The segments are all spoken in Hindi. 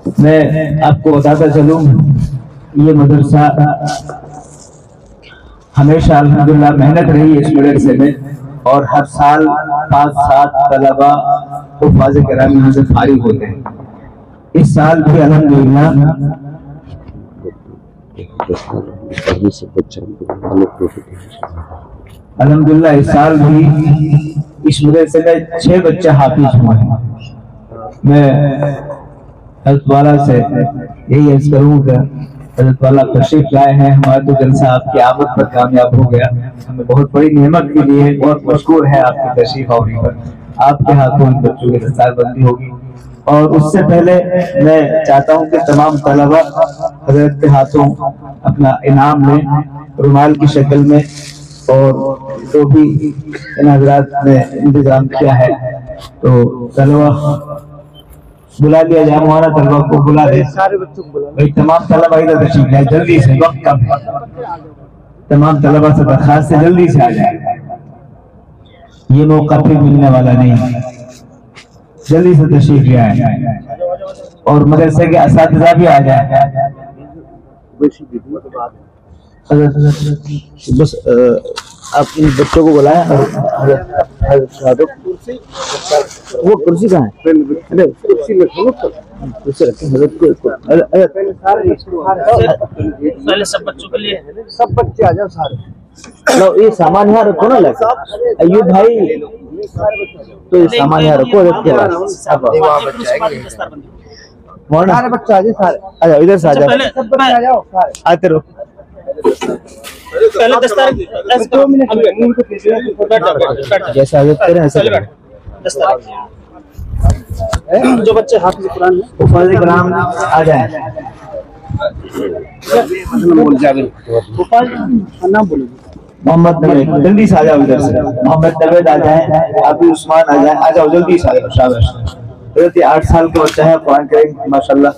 मैं आपको बताता चलूं, ये मदरसा हमेशा अल्हम्दुलिल्लाह मेहनत रही है इस मदरसे में, और हर साल 5-7 तलबा हुफ़ाज़ किराम यहाँ से फारिग होते हैं। इस साल भी अल्हम्दुलिल्लाह इस साल भी इस मदरसे में 6 बच्चे हाफिज हुए हैं। मैं हज़रत वाला से यही अर्ज़ करूँगा, हज़रत वाला तशरीफ लाए हैं, हमारा तो जलसा आपकी आमद पर कामयाब हो गया, हमें बहुत बड़ी नेमत भी दी है, बहुत मशकूर है आपकी तशरीफ आवरी पर। आपके हाथों इन बच्चों की दस्तारबंदी होगी, और उससे पहले मैं चाहता हूँ कि तमाम तलबा हज़रत के हाथों अपना इनाम लें रुमाल की शक्ल में, और जो भी इन हज़रात ने इंतजाम किया है तो तलबा बुला लिया जाए, हमारा तलबा को बुला दे, सारे बच्चों को बुला भाई, तमाम तलबा इधर तशरीफ लाए जल्दी से, वक्त कम है, तमाम तलबा से दरखास्त से जल्दी से आ जाए, ये मौका फिर मिलने वाला नहीं, जल्दी से तशरीफ ले आए, और मदरसे के असातिज़ा भी आ जाए। बस आप इन बच्चों को बुलाएं, और वो कुर्सी कहाँ है? कुर्सी में कुर्सी रखें हज़रत को। पहले सब बच्चों के लिए, सब बच्चे आ जाओ सारे। लो ये सामान यहाँ रखो ना, लगे अयूब भाई, तो ये सामान यहाँ रखो। सारे बच्चे आ जाए, सारे आ जाओ, इधर से आ जाओ, आते रहो। पहले दस्तार 2 मिनट जैसे आदत करें ऐसे जो बच्चे हाफिज़ कुरान में हुफ़ाज़ किराम आ जाए। नाम बोलो। मोहम्मद नवेद, जल्दी से आ जाओ, इधर से मोहम्मद नवेद आ जाए, अभी उस्मान आ जाए, आ जाओ जल्दी से आ जाओ। शाबाश, 8 साल का बच्चा है, कुरान करीम माशाल्लाह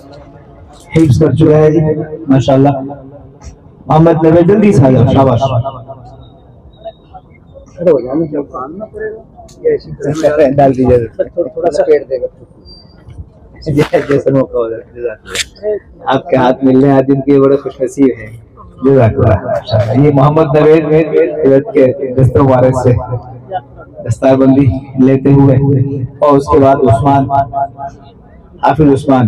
हिफ्ज़ कर चुका है जी, माशाल्लाह। मोहम्मद नवेद जल्दी से आ जाओ, शाबाश। डाल दीजिए, थोड़ा सा पेड़ देगा जैसे मौका हो जाए। आपके हाथ मिलने आज इनके बड़े खुशनसीब हैं। ये मोहम्मद नवेद के दस्तों वारिस से दस्तारबंदी लेते हुए, और उसके बाद उस्मान, हाफिज उस्मान,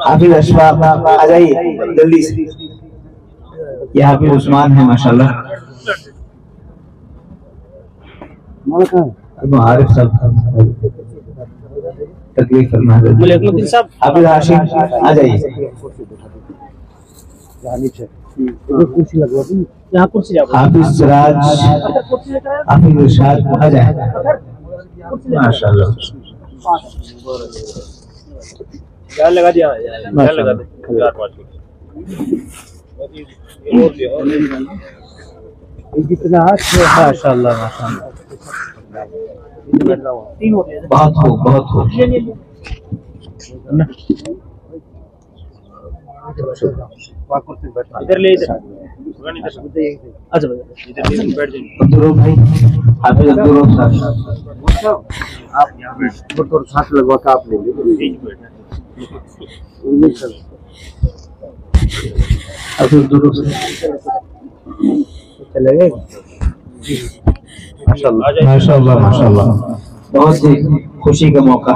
हाफिज अशफाक आ जाइए जल्दी से। ये हाफिज उस्मान है माशाल्लाह। आरिफ साहब तकलीफ फरमा, हाफिज हाशिम आ जाइए। कुर्सी लगवा दी, यहाँ कुर्सी हाफिज सिराज, हाफिज इरशाद आ जाए, माशाल्लाह। लगा दिया, लगा दे 4-5 जितना माशाल्लाह माशाल्लाह, बहुत खूब, बहुत खूब। इधर ले, इधर अच्छा बैठ जाइए। अब्दुल भाई, हाफिज अब्दुल साहब, आप यहाँ पे थोड़ा साथ लगवा के आप ले लीजिए। चले गए, माशाल्लाह माशाल्लाह माशाल्लाह, बहुत ही खुशी का मौका।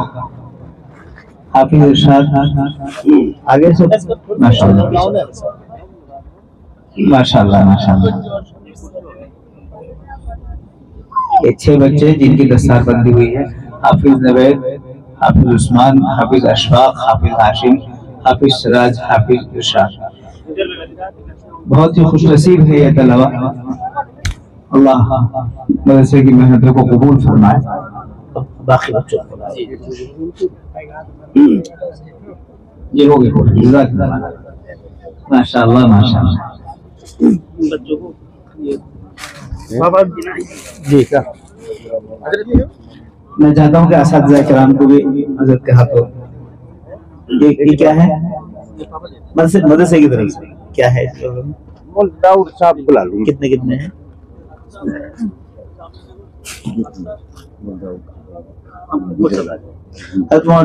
हाफिज इरशाद आगे से, माशाल्लाह माशाल्लाह माशाल्लाह। ये 6 बच्चे जिनकी दस्तारबंदी हुई है, हाफिज नवेद, हाफिज उस्मान, हाफिज अशफाक, हाफिज हाशिम, हाफिज सिराज, हाफिज इरशाद। बहुत ही खुशनसीब है ये तलबा। अल्लाह मदरसे की मेहनतों को कबूल फरमाए। बाकी बच्चों को ये हो गई, माशाल्लाह माशाल्लाह। बच्चों को जी क्या मैं चाहता हूँ कि असातिज़ा किराम को भी हज़रत के हाथों, ये क्या है, मदरसे की तरफ से क्या है, दाऊद साहब बुला लो। कितने हैं?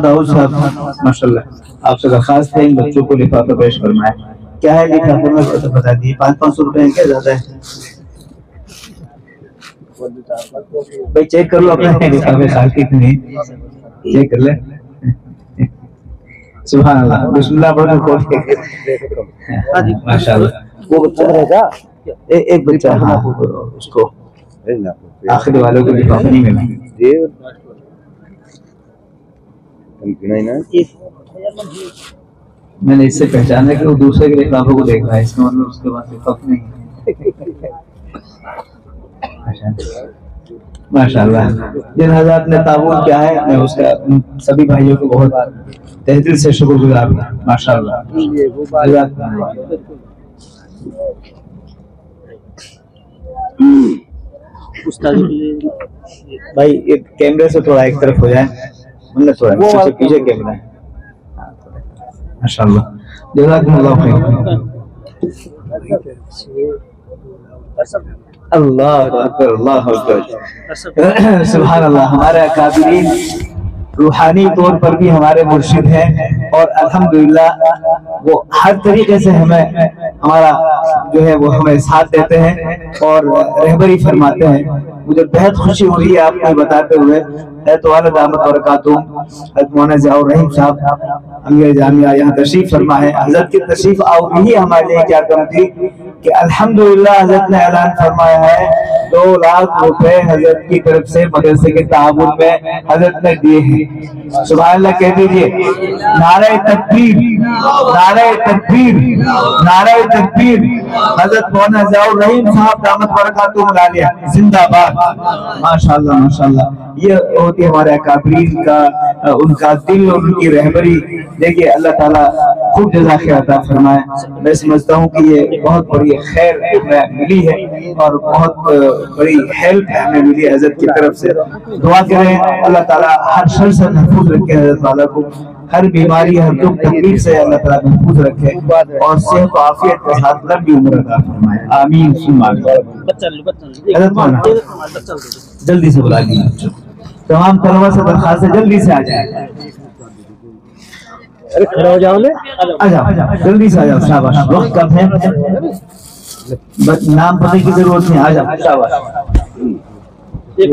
दाऊद साहब माशाल्लाह आपसे दरखास्त है इन बच्चों को लिफाफा पेश करना है। क्या है लिफाफे में तो बता दिए, 500 रुपए है क्या ज्यादा है? भाई चेक कर लो अपने लिफाफे साल कितने चेक कर ले। सुभान अल्लाह, बिस्मिल्लाह पढ़कर खोल के माशाल्लाह। वो बच्चा रहेगा एक बच्चा, हाँ उसको आखिरी वालों को लिफाफे नहीं मिला। मैंने इससे पहचाना कि वो दूसरे के लिफाफे को देख रहा है, इसका मतलब उसके पास लिफाफा नहीं है। माशाल्लाह, जिन हज़रात ने ताबून किया है मैं उसका सभी भाइयों को बहुत तहे दिल से शुक्रगुजार हूँ। माशाल्लाह भाई एक कैमरे से थोड़ा एक तरफ हो जाए, मतलब थोड़ा पीछे कैमरा है। माशाल्लाह, जज़ाकुमुल्लाह खैर। अल्लाह अकबर, अल्लाह अकबर, सुभान अल्लाह। हमारे अकाबिरीन रूहानी तौर पर भी हमारे मुर्शिद हैं और अल्हम्दुलिल्लाह वो हर तरीके से हमें हमारा जो है वो हमें साथ देते हैं और रहबरी फरमाते हैं। मुझे बेहद खुशी हो रही है आपको बताते हुए तो मौलाना ज़ियाउर रहीम साहब अमीर जामिया यहाँ तशरीफ फरमा है। हजरत की तशरीफ आवर ही हमारे लिए क्या कम थी कि अल्हम्दुलिल्लाह हजरत ने ऐलान फरमाया है 2 लाख रुपए हजरत की तरफ से मदरसे के ताबून में हजरत ने दिए हैं। सुभान अल्लाह कह दीजिए, नारे तकबीर, नारे तकबीर, नारे तकबीर। हजरत मौलाना ज़ियाउर रहीम साहब दामत बरकातुहु आलिया जिंदाबाद। माशाल्लाह माशाल्लाह, ये होती है हमारे अकाबरीन का उनका दिल और उनकी रहबरी। देखिए अल्लाह ताला खूब जज़ा खैर अता फरमाए। मैं समझता हूँ कि ये बहुत बड़ी खैर हमें मिली है और बहुत बड़ी हेल्प हमें मिली है हजरत की तरफ से। दुआ करें अल्लाह ताला हर शर से महफूज रखे हजरत वाला को, हर बीमारी हर दुख तकलीफ से अल्लाह ताला महफूज रखे और सेहत और आफियत के साथ लंबी उम्र अता फरमाए। आमीन सुम्मा आमीन। जल्दी से बुला लीजिए, तमाम तलबा से दरखास्त है जल्दी से आ जाए। अरे खड़ा हो जाओ, आ जाओ जल्दी से आ जाओ, शाबाश। वक्त कम है, बस नाम पता की जरूरत नहीं, आ जाओ शाबाश। एक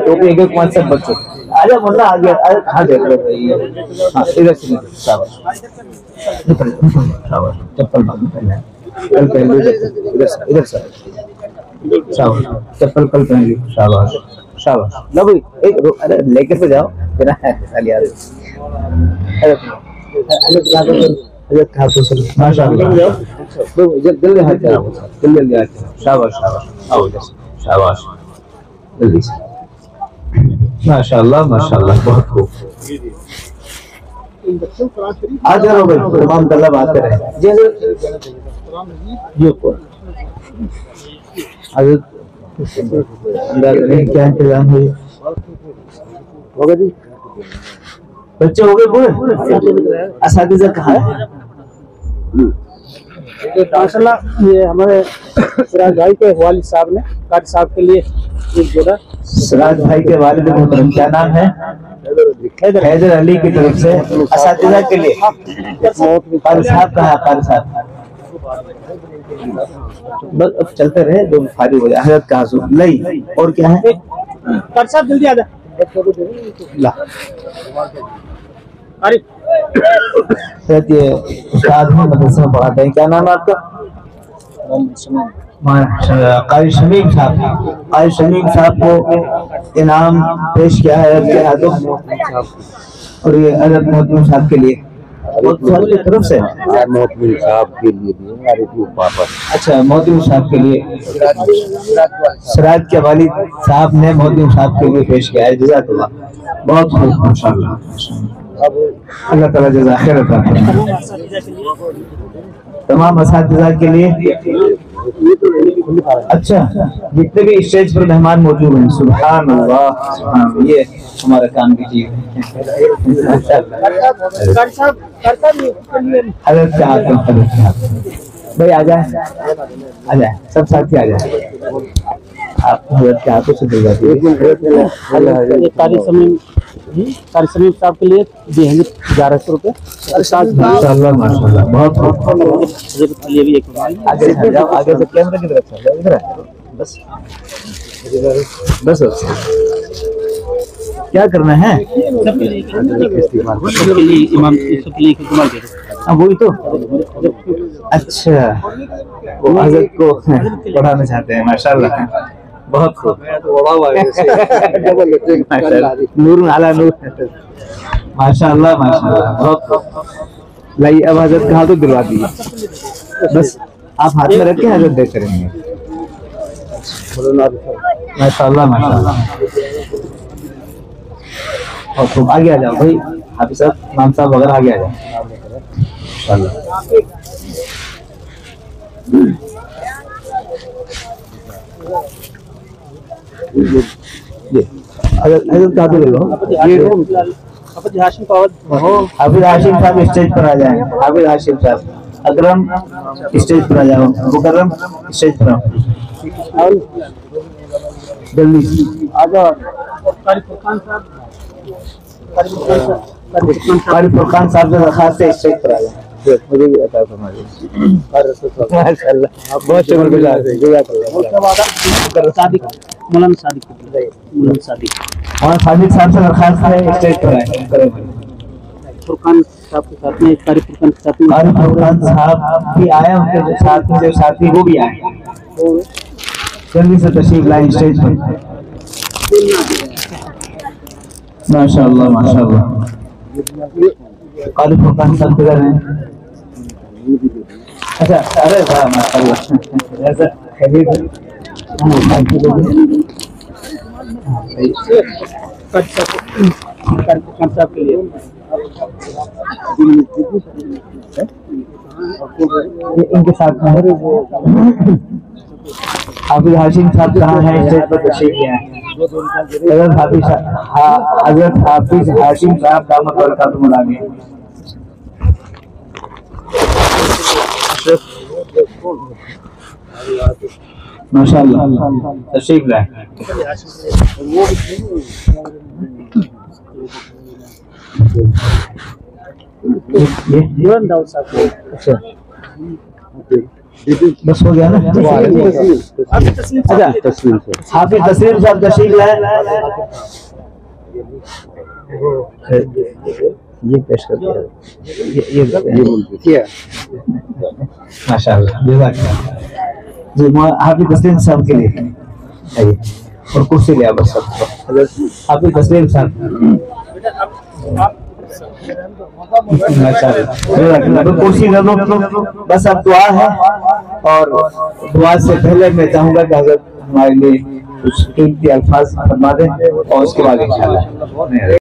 टोपी एक एक सब बच्चों आ जाओ, मुन्ना आ गया। अरे कहाँ देख रहे, हाँ इधर से शाबाश, शाबाश। चप्पल पहले कल पहन लो, इधर से शाबाश, चप्पल कल पहन ली, शाबाश शाबाश। लो भाई एक अरे लेके से जाओ बिना यार। माशाल्लाह, जल्दी हाथ चलाओ, जल्दी हाथ चलाओ, शाबाश शाबाश। आओ शाबाश, जल्दी से। माशाल्लाह माशाल्लाह, बहुत खूब। आ जाओ भाई, तमाम तलब आते रहे। क्या इंतजाम है? होगा जी, बच्चे हो गए पूरे? असातिज़ा कहाँ है? माशाल्लाह, ये हमारे सिराज भाई के वालिद साहब ने कारी साहब के लिए एक जोड़ा। सिराज भाई के वालिद मोहतरम क्या नाम है? हैदर अली की तरफ से असातिज़ा के लिए। कारी साहब कहाँ है? कारी साहब बस अब चलते रहे, जो फारिग हो जाए। हजरत का लई और क्या है? कारी साहब जल्दी आ जा। ये उस्ताद हैं, मदरसे में पढ़ाते हैं। क्या नाम है आपका? कारी शमीम साहब। कारी शमीम साहब को इनाम पेश किया है के हाथों, और ये हजरत मोहतरम साहब के लिए की तरफ से मोहतरम साहब के लिए अच्छा, मोहतरम साहब के लिए सिराज के वालिद साहब ने मोहतरम साहब के लिए पेश किया है। जज़ाकल्लाह, बहुत खूब माशाल्लाह। अल्लाह ताला जज़ा खैर अता फरमाए। तमाम असातिज़ा के लिए अच्छा, जितने भी स्टेज पर मेहमान मौजूद हैं, सुभान अल्लाह सुभान अल्लाह, ये हमारा काम कीजिए। हजरत के हाथ में भाई आ जाए, आ जाए सब साथी आ जाए। आप हजरत के हाथों से दिलवा दीजिए। ये कारी समीम साहब के लिए देंगे 1100 रुपये। माशाल्लाह माशाल्लाह, बहुत हजरत के लिए भी एक आगे जाओ, आगे से कैमरा की तरफ चल जाओ, इधर बस बस बस। क्या करना है? सबके लिए इमाम सबके लिए इस्तेमाल करें। हाँ वही तो। अच्छा, वो हजरत को पढ़ाना चाहते हैं, माशाल्लाह, बहुत खूब। नूर अला नूर, माशाल्लाह माशाल्लाह, बहुत खूब। लाइए अब हजरत का हाथ तो दिलवा दीजिए, बस आप हाथ में रख के हजरत देख करेंगे। माशाल्लाह माशाल्लाह, और खूब। आगे आ जाओ भाई, हाफिज साहब, इमाम साहब वगैरह आगे आ जाओ। हाफिज हाशिम साहब स्टेज पर आ जाए। हाफिज हाशिम साहब, अकरम स्टेज पर आ जाओ, मुकर्रम स्टेज पर आओ, जल्दी आ जाओ। कारी फुरकान साहब से दरखास्त है, स्टेज पर आ जाए। मुझे भी अता फरमाइए। माशाल्लाह, बहुत शुक्रगुजार। मौलाना सादिक और सादिक साहब से दरखास्त है, स्टेज पर आए। फुरकान साहब के साथ में, कारी फुरकान के साथ में, कारी फुरकान साहब भी आए, उनके जो साथी वो भी आए, जल्दी से तशरीफ लाए स्टेज पर। माशाल्लाह माशाल्लाह, कारी फुरकान साहब किधर हैं? अच्छा, अरे वाह माशाल्लाह, ऐसा खैरियत है। साहब के लिए इनके साथ हाफिज हाशिम साहब कहाँ हैं? स्टेज पर तशरीफ ले आए। हजरत हाफिज हाशिम साहब दामत बरकातुहू आगे। माशाल्लाह, तशरीफ लाए। ये अच्छा, बस हो गया ना? अच्छा, हाफिज तस्लीम साहब तशरीफ लाए, ये पेश कर दिया, ये माशाल्लाह, जज़ाकल्लाह जी। हाफिज तस्लीम साहब के लिए आइए, और कुर्सी ले आओ बस सबको। हाफिज तस्लीम साहब, कुर्सी दे दो बस। अब दुआ है, और दुआ से पहले मैं चाहूंगा कि हजरत हमारे लिए कुछ कीमती अल्फाज फरमा दें, और उसके बाद इंशाअल्लाह